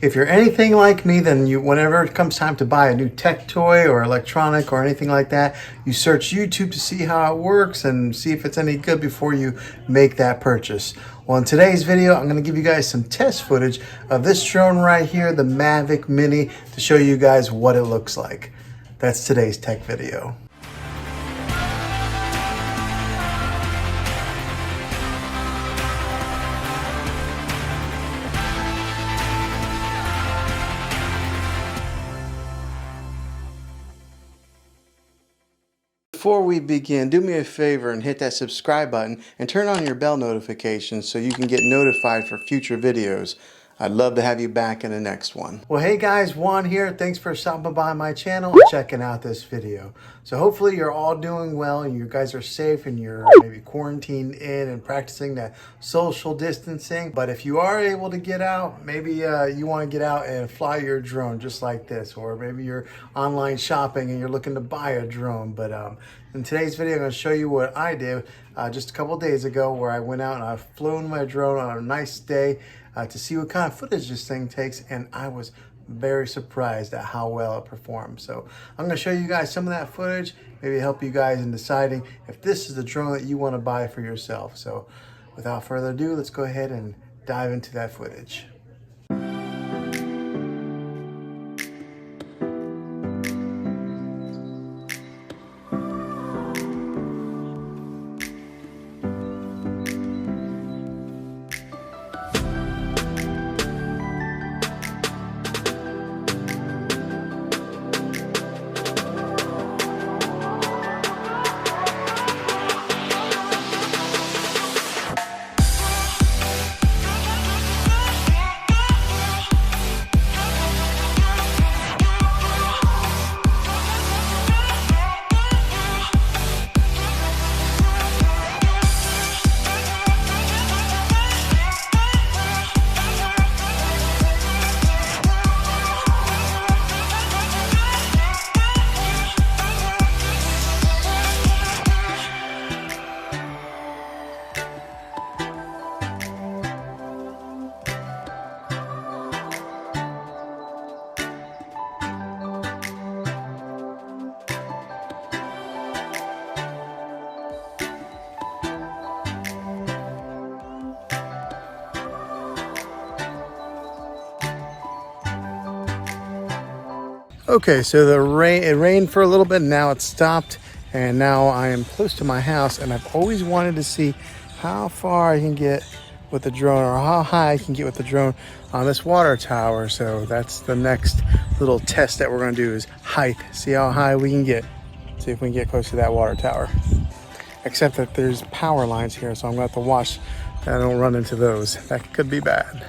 If you're anything like me, then whenever it comes time to buy a new tech toy or electronic or anything like that, you search YouTube to see how it works and see if it's any good before you make that purchase. Well, in today's video, I'm going to give you guys some test footage of this drone right here, the Mavic Mini, to show you guys what it looks like. That's today's tech video. Before we begin, do me a favor and hit that subscribe button and turn on your bell notifications so you can get notified for future videos. I'd love to have you back in the next one. Well, hey guys, Juan here. Thanks for stopping by my channel and checking out this video. So hopefully you're all doing well and you guys are safe and you're maybe quarantined in and practicing that social distancing. But if you are able to get out, maybe you want to get out and fly your drone just like this, or maybe you're online shopping and you're looking to buy a drone. But in today's video, I'm going to show you what I did just a couple days ago, where I went out and I've flown my drone on a nice day to see what kind of footage this thing takes, and I was very surprised at how well it performed. So I'm going to show you guys some of that footage, maybe help you guys in deciding if this is the drone that you want to buy for yourself. So without further ado, let's go ahead and dive into that footage. Okay, so it rained for a little bit, now it's stopped, and now I am close to my house, and I've always wanted to see how far I can get with the drone, or how high I can get with the drone on this water tower. So that's the next little test that we're going to do, is height. See how high we can get. See if we can get close to that water tower. Except that there's power lines here, so I'm going to have to watch that I don't run into those. That could be bad.